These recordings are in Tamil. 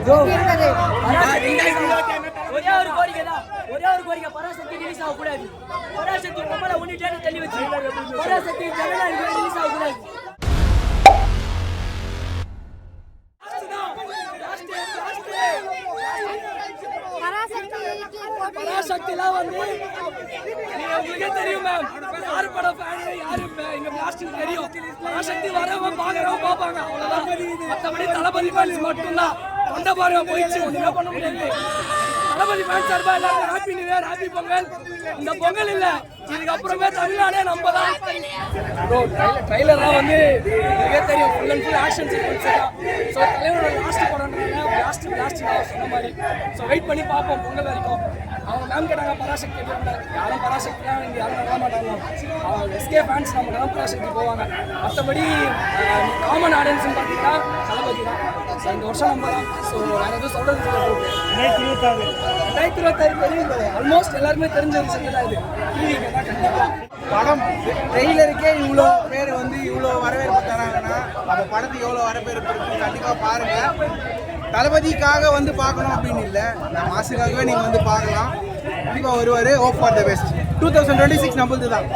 ஒரே ஒரு கோரிக்கை தான், ஒரே ஒரு கோரிக்கை, பராசக்தி ரிலீஸ் ஆகக்கூடாது. பராசக்தி நம்மள ஒன்னிட்டே தள்ளி வச்சு பராசக்தி ஜனநாயக ரிலீஸ் ஆகக்கூடாது. பராசக்திலாம் வந்து உங்களுக்கே தெரியும் மேம், யாரு படம் ஃபேன் யாரு எங்க பிளாஸ்டிக் தெரியும். பராசக்தி வரவங்க பாக்குறவங்க பாப்பாங்க, அவ்வளவுதான். மற்றபடி தளபதி ஃபேன்ஸ் மட்டும்தான். கொண்ட பாருங்க போயிடுச்சு, ஒண்ணுமே பண்ண முடியாது. தளபதி ஃபேன்ஸ் சார்பா எல்லாரும் happy new year, happy Pongal. இந்த பொங்கல் இல்ல, இதுக்கப்புறமே தமிழ்நாடே நம்ம தான். ட்ரைலர்லாம் வந்து உங்களுக்கே தெரியும், full and full action sequence தான். ஸோ தலைவரோட லாஸ்ட் படம்ன்றாங்க, பிளாஸ்ட் தான் சொன்ன மாதிரி. ஸோ வெயிட் பண்ணி பார்ப்போம் பொங்கல் வரைக்கும். அவங்க மேம் கேட்டாங்க பராசக்தி யாரும் பராசக்திலாம் இங்கே யாரும் நம்ப மாட்டாங்க. எஸ்கே ஃபேன்ஸ் நம்ம தான் பராசக்தி போவாங்க. மற்றபடி காமன் ஆடியன்ஸ்னு பார்த்தீங்கன்னா தளபதி தான். ஸோ இந்த வருஷம் நம்ம தான். ஸோ வேறு எதுவும் சொல்கிறது இல்லை. 2026 தெரியும், ஆல்மோஸ்ட் எல்லாருமே தெரிஞ்ச விஷயம் தான் இது. டிவிக்கு தான் கண்டிப்பாக படம் ட்ரெய்லருக்கே இவ்வளோ பேர் வந்து இவ்வளோ வரவேற்பு தராங்கன்னா அந்த படத்துக்கு எவ்வளோ வரவேற்பு இருக்குன்னு கண்டிப்பாக பாருங்கள். தளபதிக்காக வந்து பார்க்கணும் அப்படின்னு இல்லை, நான் மாசுக்காகவே நீங்கள் வந்து பார்க்கலாம். கண்டிப்பாக வருவார். Hope for the best. 2026 நம்மளுது தான்.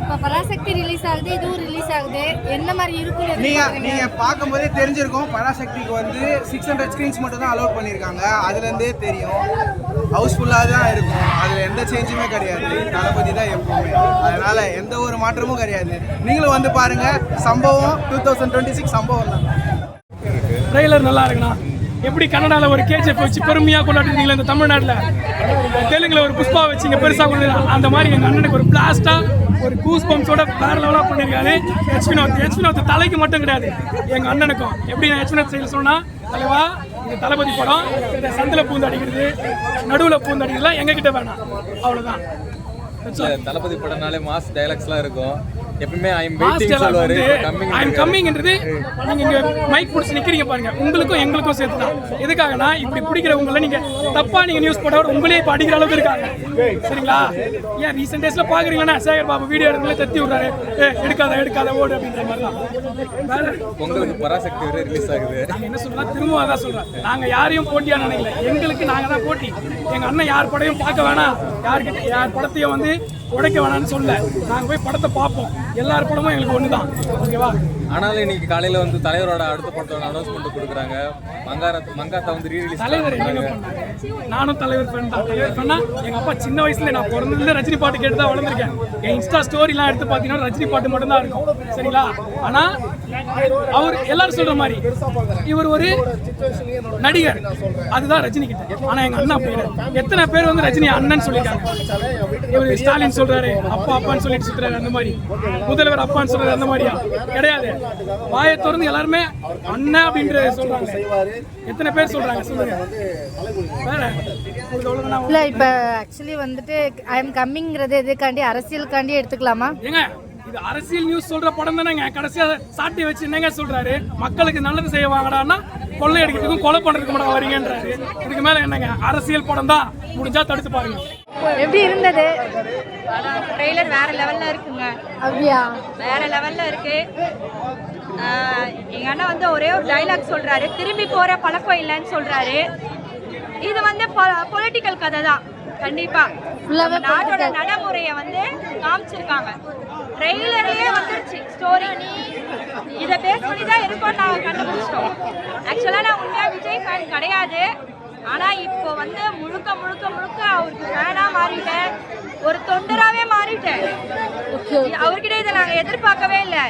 இப்போ பராசக்தி ரிலீஸ் ஆகுது, இதுவும் ரிலீஸ் ஆகுது, என்ன மாதிரி இருக்கும் நீங்கள் பார்க்கும்போதே தெரிஞ்சிருக்கும். பராசக்திக்கு வந்து 600 ஸ்க்ரீன்ஸ் மட்டும் தான் அலோட் பண்ணியிருக்காங்க. அதுலேருந்தே தெரியும் ஹவுஸ்ஃபுல்லாக தான் இருக்கும். அதில் எந்த சேஞ்சுமே கிடையாது. தளபதி தான் எப்பவுமே, அதனால் எந்த ஒரு மாற்றமும் கிடையாது. நீங்களும் வந்து பாருங்கள். சம்பவம் 2026 சம்பவம் தான். ட்ரெய்லர் நல்லா இருக்குண்ணா. எப்படி கன்னடாவில் ஒரு கேஜிஎஃப் வச்சு பெருமையாக கொண்டாடுறீங்களா, இந்த தமிழ்நாட்டில் தெலுங்குல ஒரு புஷ்பா வச்சு இங்கே பெருசாக கொண்டாடுறாங்க. அந்த மாதிரி எங்கள் அண்ணனுக்கு ஒரு பிளாஸ்டாக ஒரு கூஸ் பம்ப்ஸோட வேற லெவலாக பண்ணியிருக்காரு. ஹெச்வினோத் தலைக்கு மட்டும் கிடையாது, எங்கள் அண்ணனுக்கும். எப்படி நான் ஹெச்வினோத் செயல் சொன்னால், தலைவா இந்த தளபதி படம் இந்த சந்தில் பூந்து அடிக்கிறது, நடுவில் பூந்து அடிக்கிறதுலாம் எங்ககிட்ட வேணாம், அவ்வளோதான். தளபதி படம்னாலே மாஸ் டைலாக்ஸ்லாம் இருக்கும். எப்பவுமே ஐ அம் வெயிட்டிங் சொல்வாரு. ஐ அம் கம்மிங்ன்றது நீங்க இங்க மைக் பிடிச்சி நிக்கிறீங்க பாருங்க, உங்களுக்கும் எங்களுக்கும் சேர்த்து தான். எதுக்காகனா இப்படி பிடிக்கிறவங்கள நீங்க தப்பா நீங்க நியூஸ் போட உங்களே இப்ப அடிக்கிற அளவுக்கு இருக்காங்க, சரிங்களா? ஏன் ரீசெண்ட் டேஸ்ல பாக்குறீங்கன்னா சேகர் பாபு வீடியோ எடுக்கல தத்தி விடுறாரு, எடுக்காத ஓடு அப்படின்ற மாதிரி தான். உங்களுக்கு பராசக்தி வரை ரிலீஸ் ஆகுது. நாங்க என்ன சொல்றோம், திரும்ப அதான் சொல்றோம், நாங்க யாரையும் போட்டியா நினைக்கல, எங்களுக்கு நாங்க தான் போட்டி. எங்க அண்ணன் யார் படையும் பார்க்க வேணாம், யார் படத்தையும் வந்து உடைக்க வேணாம்னு சொல்ல, நாங்க போய் படத்தை பார்ப்போம். எல்லார் படமும் எங்களுக்கு ஒண்ணுதான், ஓகேவா? ஆனாலும் இன்னைக்கு காலையில வந்து தலைவரோட அடுத்த படத்தோட அனௌன்ஸ்மெண்ட் கொடுக்குறாங்க. மங்காத்தா வந்து ரீரிலீஸ். தலைவர் என்னங்க பண்ணாங்க? நானும் தலைவர் ஃபேன் தான். தலைவர் ஃபேன்னா எங்க அப்பா சின்ன வயசுல, நான் பிறந்ததுல ரஜினி பாட்டு கேட்டு தான் வளர்ந்துருக்கேன். என் இன்ஸ்டா ஸ்டோரிலாம் எடுத்து பார்த்தீங்கன்னா ரஜினி பாட்டு மட்டும் தான் இருக்கும், சரிங்களா? ஆனா அவர் எல்லாரும் சொல்ற மாதிரி இவர் ஒரு நடிகர், அதுதான் ரஜினி கிட்ட. ஆனா எங்க அண்ணா பேரு எத்தனை பேர் வந்து ரஜினி அண்ணன் சொல்லியிருக்காங்க. இவர் ஸ்டாலின் சொல்றாரு அப்பான்னு சொல்லிட்டு சுத்துறாரு, அந்த மாதிரி முதல்வர் அப்பான்னு சொல்றாரு, அந்த மாதிரியா கிடையாது. வாயை திறந்து எல்லாருமே அண்ணன் அப்படின்ற சொல்றாங்க. எத்தனை பேர் சொல்றாங்க சொல்லுங்க. வேற இல்ல இப்ப ஆக்சுவலி வந்துட்டு ஐ அம் கம்மிங்கிறது எதுக்காண்டி, அரசியலுக்காண்டி எடுத்துக்கலாமா? ஏங்க இது அரசியல் நியூஸ் சொல்ற படம் தானேங்க. கடைசியா சாட்டி வச்சு என்னங்க சொல்றாரு, மக்களுக்கு நல்லது செய்ய வாங்கடான்னா கொள்ளை அடிக்கிறதுக்கும் கொலை பண்றதுக்கு மட்டும் வரீங்கன்றாரு. இதுக்கு மேல என்னங்க, அரசியல் படம் தான், முடிஞ்சா தடுத்து பாருங்க. எப்படி இருந்தது? ட்ரெய்லர் வேற லெவல்ல இருக்குங்க. அப்படியா? வேற லெவல்ல இருக்கு. எங்க அண்ணா வந்து ஒரே ஒரு டைலாக் சொல்றாரு, திரும்பி போற பழக்கம் இல்லைன்னு சொல்றாரு. இது வந்து பொலிட்டிக்கல் கதை தான். கண்டிப்பா நாட்டோட நடைமுறையை வந்து காமிச்சிருக்காங்க. ட்ரெய்லர்லயே வந்துருச்சு ஸ்டோரி. இதை பேஸ் பண்ணி தான் இருக்கும் நாங்கள் கண்டுபிடிச்சிட்டோம். ஆக்சுவலாக நான் உண்மையா விஜய் ஃபேன் கிடையாது. ஆனால் இப்போ வந்து முழுக்க அவருக்கு ஃபேனாக மாறிட்டேன், ஒரு தொண்டராகவே மாறிட்டேன். அவர்கிட்ட இதை நாங்கள் எதிர்பார்க்கவே இல்லை.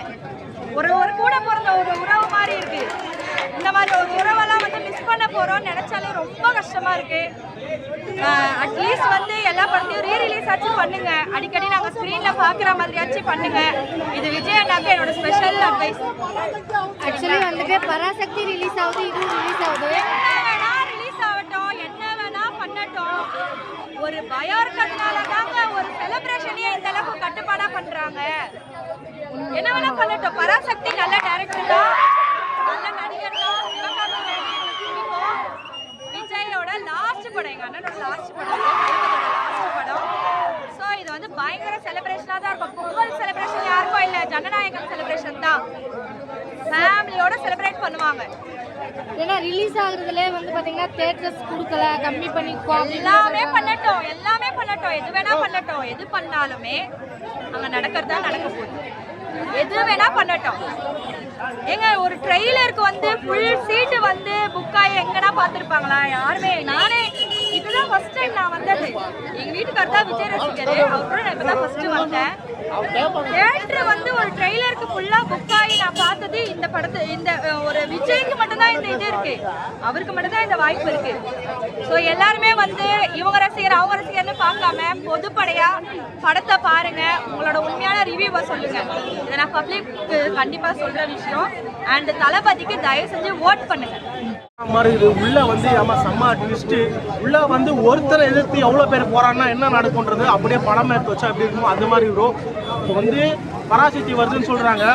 ஒரு கூட பிறந்த ஒரு உறவு மாதிரி இருக்கு. இந்த மாதிரி ஒரு உறவெல்லாம் வந்து மிஸ் பண்ண போறோம்னு நினைச்சாலே ரொம்ப கஷ்டமா இருக்கு. அட்லீஸ்ட் வந்து எல்லா படத்தையும் ரீரிலீஸ் ஆச்சு பண்ணுங்க. அடிக்கடி நாங்க ஸ்கிரீன்ல பாக்குற மாதிரியாச்சும் பண்ணுங்க. இது விஜய் அண்ணாக்கு என்னோட ஸ்பெஷல் அட்வைஸ். ஆக்சுவலி வந்துட்டு பராசக்தி ரிலீஸ் ஆகுது, இதுவும் ரிலீஸ் ஆகுது. என்ன வேணா ரிலீஸ் ஆகட்டும், என்ன வேணா பண்ணட்டும். ஒரு பயம் இருக்கிறதுனால தாங்க ஒரு செலிப்ரேஷனையே இந்த அளவுக்கு கட்டுப்பாடா பண்றாங்க. என்ன வேணா பண்ணட்டும். பராசக்தி நல்ல டைரக்டர் தான், நல்ல நடிகர் தான். விஜயோட லாஸ்ட் படம், எங்க அண்ணனோட லாஸ்ட் படம், லாஸ்ட் படம். ஸோ இது வந்து பயங்கர செலிப்ரேஷனாக தான் இருக்கும். பொங்கல் செலிப்ரேஷன் யாருக்கும் இல்லை, ஜனநாயகம் செலிப்ரேஷன் தான். ஃபேமிலியோட செலிப்ரேட் பண்ணுவாங்க. ஏன்னா ரிலீஸ் ஆகுறதுல வந்து பாத்தீங்கன்னா தியேட்டர்ஸ் கொடுக்கல, கம்மி பண்ணி எல்லாமே பண்ணட்டும், எது வேணா பண்ணட்டும், எது பண்ணாலுமே அங்க நடக்கிறதா நடக்க போகுது. எது வேணா பண்ணட்டும். ஏங்க ஒரு ட்ரெய்லருக்கு வந்து ஃபுல் சீட்டு வந்து புக் ஆகி எங்கன்னா பார்த்துருப்பாங்களா? யாருமே. நானே இதுதான் ஃபர்ஸ்ட் டைம் நான் வந்தது. எங்கள் வீட்டுக்காரர் தான் விஜய் ரசிகர், அவர் கூட நான் இப்போ தான் ஃபர்ஸ்ட் வந்தேன். தியேட்டர் வந்து ஒரு ட்ரெய்லருக்கு ஃபுல்லாக புக் ஆகி நான் பார்த்தது இந்த படத்தை, இந்த ஒரு விஜய்க்கு மட்டும்தான் இந்த இது இருக்கு, அவருக்கு மட்டும்தான் இந்த வாய்ப்பு இருக்கு. ஸோ எல்லாருமே வந்து இவங்க ரசிகர் அவங்க ரசிகர்னு பார்க்காம பொதுப்படையா படத்தை பாருங்க, உங்களோட உண்மையான ரிவ்யூவை சொல்லுங்க. இதை நான் பப்ளிக்கு கண்டிப்பாக சொல்ற விஷயம். அண்ட் தளபதிக்கு தயவு செஞ்சு ஓட் பண்ணுங்க. மாதிரி இது உள்ள வந்து நம்ம செம்ம ட்விஸ்ட். உள்ள வந்து ஒருத்தரை எதிர்த்து எவ்வளோ பேர் போறாங்கன்னா என்ன நடக்கும்ன்றது அப்படியே படம் எடுத்து வச்சா எப்படி இருக்கும் அந்த மாதிரி வரும். இப்போ வந்து பராசக்தி வருதுன்னு சொல்றாங்க,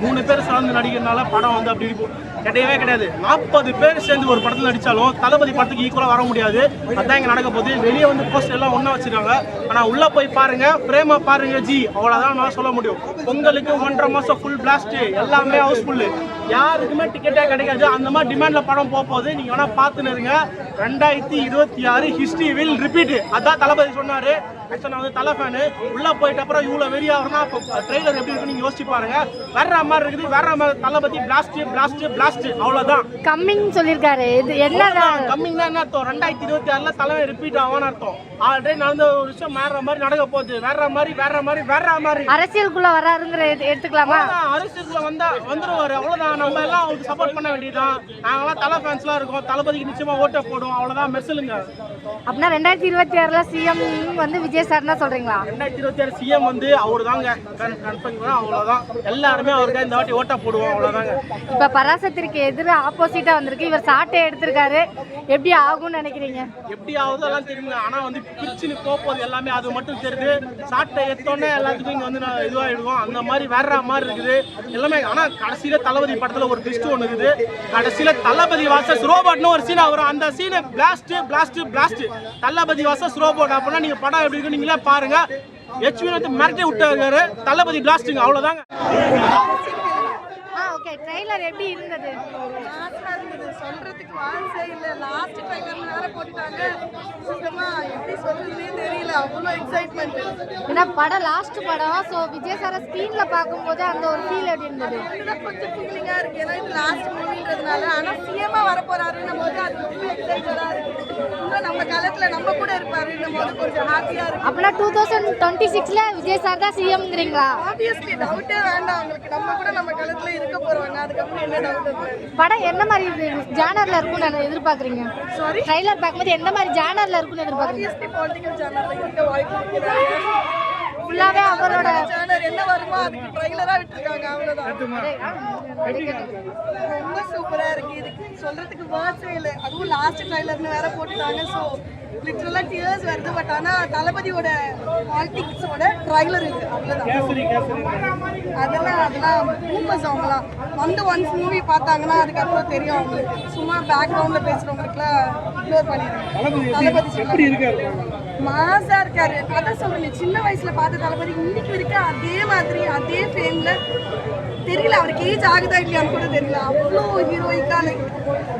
3 பேர் சேர்ந்து நடிக்கிறதுனால படம் வந்து அப்படி இருக்கும். கிடையவே கிடையாது. 40 பேர் சேர்ந்து ஒரு படத்தில் நடித்தாலும் தளபதி படத்துக்கு ஈக்குவலாக வர முடியாது. அதுதான் இங்கே நடக்க போகுது. வெளியே வந்து போஸ்டர் எல்லாம் ஒன்றா வச்சிருக்காங்க, ஆனால் உள்ளே போய் பாருங்க, பிரேமா பாருங்க ஜி, அவ்வளோதான் நான் சொல்ல முடியும். பொங்கலுக்கு 1.5 மாதம் ஃபுல் பிளாஸ்ட், எல்லாமே ஹவுஸ்ஃபுல்லு, யாருக்குமே டிக்கெட்டே கிடைக்காது. அந்த மாதிரி டிமாண்டில் படம் போகுது. நீங்கள் வேணால் பார்த்துன்னு இருங்க. 2026 ஹிஸ்ட்ரி வில் ரிப்பீட். அதான் தளபதி சொன்னார். ஆக்சுவலாக நான் வந்து தலை ஃபேனு. உள்ளே போயிட்ட அப்புறம் இவ்வளோ வெறியாகிறனா இப்போ ட்ரெய்லர் எப்படி இருக்குன்னு நீங்கள் யோசிச்சு பாருங்க. வேற மாதிரி இருக்குது, வேற மாதிரி. தளபதி பிளாஸ்ட் பிளாஸ்ட் பிளாஸ்ட், அவ்வளோதான். கம்மிங் சொல்லியிருக்காரு. இது என்ன கம்மிங் என்ன அர்த்தம்? 2026 தலைவன் ரிப்பீட் ஆகும்னு அர்த்தம். ஆல்ரெடி நடந்த ஒரு விஷயம் வேற மாதிரி நடக்க போகுது. வேற மாதிரி அரசியலுக்குள்ள வராருங்கிற எடுத்துக்கலாமா? அரசியலுக்குள்ள வந்துருவாரு, அவ்வளவுதான். நம்ம எல்லாம் அவருக்கு சப்போர்ட் பண்ண வேண்டியதுதான். நாங்கெல்லாம் தலை ஃபேன்ஸ்லாம் இருக்கோம், தளபதிக்கு நிச்சயமா ஓட்ட போடுவோம், அவ்வளவுதான். மெர்சலுங்க. அப்படின்னா 2026 சிஎம் வந்து விஜய் சார் தான் சொல்றீங்களா? 2026 சிஎம் வந்து அவரு தாங்க, அவ்வளவுதான். எல்லாருமே அவருக்கு இந்த வாட்டி ஓட்ட போடுவோம், அவ்வளவுதாங்க. இப்ப பராசக்திக்கு எதிர ஆப்போசிட்டா வந்திருக்கு, இவர் சாட்டை எடுத்திருக்காரு. எப்படி ஆகும்னு நினைக்கிறீங்க? எப்படி ஆகுதோ எல்லாம் தெரியுங்க. ஆனா வந்து பிரிச்சுன்னு போகுது எல்லாமே, அது மட்டும் தெரியுது. சாட்டை எடுத்தோன்னே எல்லாத்துக்கும் இங்க வந்து இதுவாகிடுவோம். அந்த மாதிரி வேற மாதிரி இருக்குது எல்லாமே. ஆனா கடைசியில தளபதி படத்துல ஒரு ட்விஸ்ட் ஒன்று இருக்குது. கடைசியில தளபதி வாசஸ் ரோபோட்னு ஒரு சீன் வரும். அந்த சீனை பிளாஸ்ட் பிளாஸ்ட் பிளாஸ்ட், தளபதி வாசஸ் ரோபோட். அப்படின்னா நீங்க படம் எப்படி இருக்கு நீங்களே பாருங்க. ஹெச்வி வந்து மிரட்டி விட்டாரு, தளபதி பிளாஸ்டிங், அவ்வளவுதாங்க. ஓகே, ட்ரைலர் எப்படி இருந்தது? சொல்றதுக்கு வாய்ஸே இல்லை. லாஸ்ட் ட்ரைலர் வேற போட்டுட்டாங்க. சுத்தமா எப்படி சொல்றதுன்னே தெரியல, அவ்வளோ எக்ஸைட்மெண்ட். ஏன்னா படம் லாஸ்ட் படம், ஸோ விஜய் சாரை ஸ்க்ரீன்ல பார்க்கும்போது அந்த ஒரு ஃபீல் எப்படி இருந்தது? கொஞ்சம் ஃபீலிங்கா இருக்கு, ஏன்னா இது லாஸ்ட் மூவின்றதுனால. ஆனா சிஎம்மா வர போறாருன்னும் போது அது ரொம்ப எக்ஸைட்டடா இருக்கு. இன்னும் நம்ம காலத்துல நம்ம கூட இருப்பாருன்னும் போது கொஞ்சம் ஹாப்பியா இருக்கு. அப்படின்னா 2026ல விஜய் சார் தான் சிஎம்ங்கிறீங்களா? ஆப்வியஸ்லி, டவுட்டே வேண்டாம். அவங்களுக்கு நம்ம கூட நம்ம காலத்துல இருக்க போறாங்க, அதுக்கப்புறம் என்ன டவுட் இருக்கு? படம் என்ன மாதிரி ஜானர்ல இருக்கும்னு எதிர்பார்க்குறீங்க? சாரி, ட்ரைலர் பார்க்கும்போது எந்த மாதிரி ஜானர்ல இருக்கும்னு எதிர்பார்க்குறீங்க? ஆப்வியஸ்லி பொலிட்டிக்கல் சேனல்ல இருக்க வாய்ப்பு இருக்குது. ஃபுல்லாவே அவரோட சேனல் என்ன வருமோ அதுக்கு ட்ரைலரா விட்டுருக்காங்க, அவ்வளவுதான். ரொம்ப சூப்பரா இருக்கு. இதுக்கு சொல்றதுக்கு வேர்ட்ஸே இல்லை. அதுவும் லாஸ்ட் ட்ரைலர்னு வேற போட்டுட்டாங்க. ஸோ லிட்டரலா டியர்ஸ் வருது. பட் ஆனா தளபதியோட பாலிடிக்ஸோட ட்ரைலர் இது, அவ்வளவுதான். அதெல்லாம் பூமர்ஸ். அவங்களாம் வந்து ஒன்ஸ் மூவி பார்த்தாங்கன்னா அதுக்கப்புறம் தெரியும் அவங்களுக்கு. சும்மா பேக்ரவுண்ட்ல பேசுறவங்களுக்குலாம் இக்னோர் பண்ணிடுறாங்க. தளபதி மாசா இருக்காரு. அதான் சொல்றேன், சின்ன வயசுல பார்த்த தளபதி இன்னைக்கு இருக்க அதே மாதிரி அதே ஃபேம்ல தெரியல. அவருக்கு ஏஜ் ஆகுதா இல்லையான்னு கூட தெரியல. அவ்வளோ ஹீரோயிக்கா, like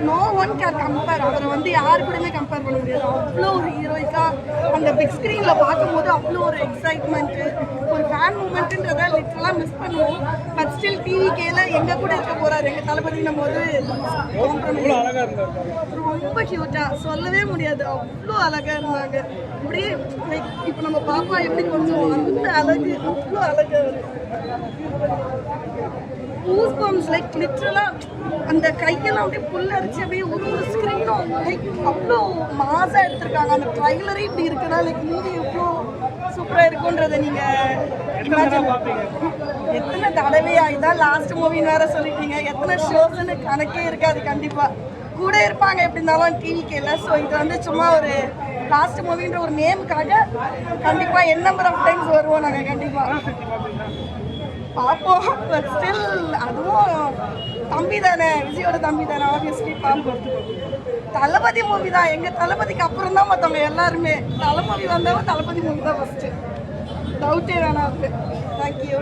no one can compare. அவரை வந்து யாரு கூடமே கம்பேர் பண்ண முடியாது. அவ்வளோ ஒரு ஹீரோயிக்கா அந்த பிக் ஸ்க்ரீன்ல பார்க்கும்போது அவ்வளோ ஒரு எக்ஸைட்மெண்ட், ஒரு ஃபேன் மூமெண்ட்ன்றதை லிட்டரலாக மிஸ் பண்ணுவோம். பட் ஸ்டில் டிவிகேல எங்க கூட இருக்க போறாரு எங்க தளபதினும் போது ரொம்ப கியூட்டா, சொல்லவே முடியாது. அவ்வளோ அழகா இருந்தாங்க. அப்படியே லைக் இப்போ நம்ம பாப்பா எப்படி கொஞ்சம் அந்த அழகு, அவ்வளோ அழகா கூஸ்பம்ஸ். லைக் லிட்டரலா அந்த கையெல்லாம் அப்படியே புல்லரிச்சு அப்படியே ஒரு ஸ்க்ரீனும் லைக் அவ்வளோ மாசா எடுத்திருக்காங்க. அந்த ட்ரைலரே இப்படி இருக்குன்னா லைக் மூவி எவ்வளோ சூப்பராக இருக்குன்றதை நீங்க எத்தனை தடவையா இதான் லாஸ்ட் மூவின்னு வேற சொல்லிட்டீங்க. எத்தனை ஷோஸ்ன்னு கணக்கே இருக்காது. கண்டிப்பா கூட இருப்பாங்க எப்படி இருந்தாலும் டிவிக்கேல. ஸோ இது வந்து சும்மா ஒரு லாஸ்ட் மூவின்ற ஒரு நேமுக்காக கண்டிப்பா என் நம்பர் ஆஃப் டைம்ஸ் வருவோம் நாங்கள் கண்டிப்பா பார்ப்போம். பட் ஸ்டில் அதுவும் தம்பி தானே, விஜயோட தம்பி தானே, ஆப்வியஸ்லி பார்ப்போம். தளபதி மூவி தான். எங்க தளபதிக்கு அப்புறம் தான் மற்றவங்க எல்லாருமே. தளபதி வந்தவங்க தளபதி மூவி தான் ஃபர்ஸ்ட். டவுட்டே வேணாம் இருக்கு. தேங்க்யூ.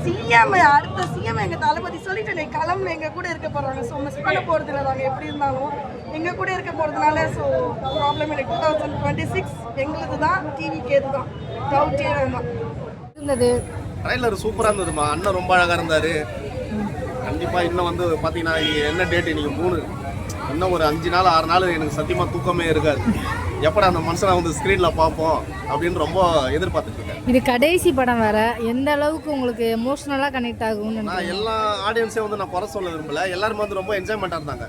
சிஎம் அடுத்த சிஎம் எங்க தளபதி சொல்லிட்டு கிளம்புல எங்க கூட இருக்க போறாங்க. ஸோ மிஸ் பண்ண போறது இல்லை. நாங்கள் எப்படி இருந்தாலும் எங்க கூட இருக்க போறதுனால ஸோ ப்ராப்ளம் இல்லை. 2026 எங்களுக்கு தான், டிவிக்கு தான். டவுட்டே வேணாம். இருந்தது ட்ரைலர் சூப்பராக இருந்ததுமா. அண்ணன் ரொம்ப அழகாக இருந்தார். கண்டிப்பாக இன்னும் வந்து பார்த்தீங்கன்னா என்ன டேட் இன்னைக்கு 3, இன்னும் ஒரு 5 நாள் 6 நாள் எனக்கு சத்தியமாக தூக்கமே இருக்காது. எப்படா அந்த மனுஷனை வந்து ஸ்க்ரீனில் பார்ப்போம் அப்படின்னு ரொம்ப எதிர்பார்த்துட்டு இருக்கேன். இது கடைசி படம் வேற, எந்த அளவுக்கு உங்களுக்கு எமோஷனலாக கனெக்ட் ஆகும்னு நான் எல்லா ஆடியன்ஸே வந்து நான் குறை சொல்ல விரும்பல. எல்லாருமே வந்து ரொம்ப என்ஜாய்மெண்ட்டாக இருந்தாங்க.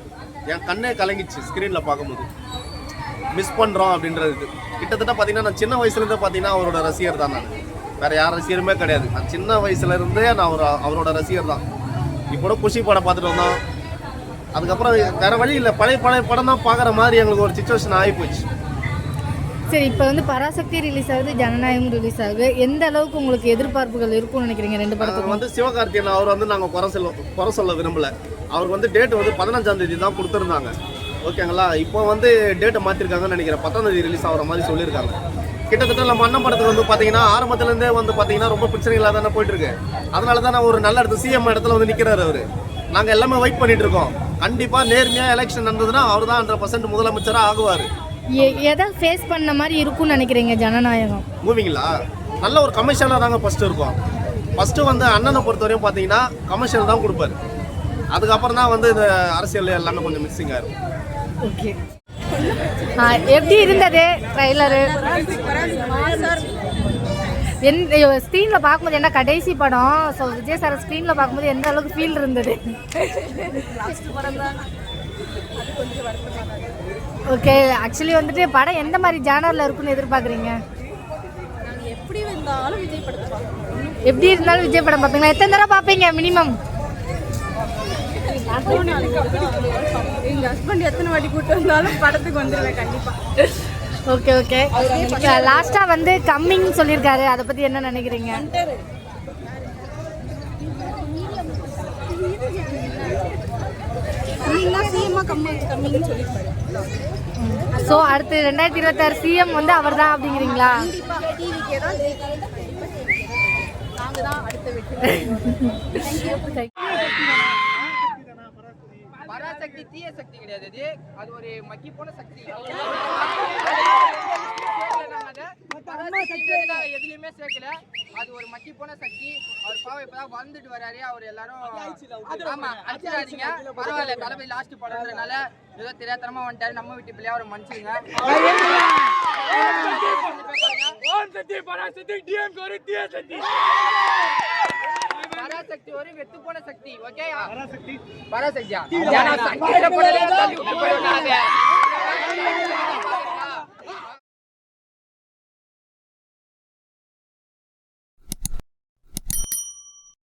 என் கண்ணே கலங்கிச்சு ஸ்க்ரீனில் பார்க்கும்போது. மிஸ் பண்ணுறோம் அப்படின்றது கிட்டத்தட்ட பார்த்தீங்கன்னா நான் சின்ன வயசுலேருந்தே பார்த்தீங்கன்னா அவரோட ரசிகர் தான். நான் வேறு யார் ரசிகருமே கிடையாது. நான் சின்ன வயசுலேருந்தே நான் அவரோட ரசிகர் தான். இப்போ குஷி படம் பார்த்துட்டு வந்தோம். அதுக்கப்புறம் வேறு வழி இல்லை, பழைய படம் தான் பார்க்குற மாதிரி எங்களுக்கு ஒரு சுச்சுவேஷன் ஆகிப்போச்சு. சரி, இப்போ வந்து பராசக்தி ரிலீஸ் ஆகுது, ஜனநாயகம் ரிலீஸ் ஆகுது. எந்த அளவுக்கு உங்களுக்கு எதிர்பார்ப்புகள் இருக்கும்னு நினைக்கிறீங்க ரெண்டு படத்துக்கு? வந்து சிவகார்த்திகேயன் அவர் வந்து நாங்கள் குறை சொல்ல விரும்பலை. அவருக்கு வந்து டேட் வந்து 15ஆம் தேதி தான் கொடுத்துருந்தாங்க. ஓகேங்களா? இப்போ வந்து டேட்டை மாற்றிருக்காங்கன்னு நினைக்கிறேன். 10ஆம் தேதி ரிலீஸ் ஆகிற மாதிரி சொல்லியிருக்காங்க. கிட்டத்தட்ட நம்ம அண்ணன் படத்துக்கு வந்து பார்த்தீங்கன்னா ஆரம்பத்துலேருந்தே வந்து பார்த்தீங்கன்னா ரொம்ப பிரச்சனைகளாக தானே போயிட்டுருக்கு. அதனால தான் நான் ஒரு நல்ல இடத்துல சிஎம் இடத்துல வந்து நிற்கிறாரு அவர். நாங்கள் எல்லாமே வெயிட் பண்ணிட்டு இருக்கோம். கண்டிப்பாக நேர்மையாக எலெக்ஷன் நடந்ததுன்னா அவர் தான் 100% முதலமைச்சராக ஆகுவார். எதை ஃபேஸ் பண்ண மாதிரி இருக்கும்னு நினைக்கிறீங்க ஜனநாயகம் மூவிங்களா? நல்ல ஒரு கமர்ஷியலாக தாங்க ஃபஸ்ட்டு இருக்கும். ஃபஸ்ட்டு வந்து அண்ணனை பொறுத்தவரையும் பார்த்தீங்கன்னா கமர்ஷியல் தான் கொடுப்பாரு. அதுக்கப்புறம் தான் வந்து இந்த அரசியல் எல்லாமே கொஞ்சம் மிக்சிங்காக இருக்கும். ஓகே, எப்படி இருந்தது ட்ரைலரு? ஸ்க்ரீனில் பார்க்கும்போது என்ன கடைசி படம், ஸோ விஜய் சார் ஸ்க்ரீனில் பார்க்கும்போது எந்த அளவுக்கு ஃபீல் இருந்தது? ஓகே, ஆக்சுவலி வந்துட்டு படம் எந்த மாதிரி ஜானரில் இருக்குன்னு எதிர்பார்க்குறீங்க? எப்படி இருந்தாலும் விஜய் படத்தை பார்க்கணும். எப்படி இருந்தாலும் விஜய் படம் பார்ப்பீங்களா? எத்தனை தடவை பார்ப்பீங்க மினிமம்? எங்கள் ஹஸ்பண்ட் எத்தனை வாட்டி கூப்பிட்டு வந்தாலும் படத்துக்கு வந்துடுவேன் கண்டிப்பாக. Okay okay. லாஸ்ட்டாக வந்து கம்மிங் சொல்லியிருக்காரு, அதை பற்றி என்ன நினைக்கிறீங்க? ஸோ அடுத்து 2026 சிஎம் வந்து அவர் தான் அப்படிங்கிறீங்களா? பராசக்தி தீய சக்தி கிடையாது. அது ஒரு மக்கி போன சக்தி. எதுலையுமே சேர்க்கல. அது ஒரு மக்கி போன சக்தி. அவர் பாவம் இப்பதான் வந்துட்டு வராரு. அவர் எல்லாரும் ஆமா அடிச்சிடாதீங்க, பரவாயில்ல. தளபதி லாஸ்ட் படம்ன்றதுனால ஏதோ தெரியாதனமா வந்துட்டாரு. நம்ம வீட்டு பிள்ளையா அவரை மன்னிச்சுங்க. பராசக்தி ஒரு வெத்து போன சக்தி. ஓகே, பராசக்தியா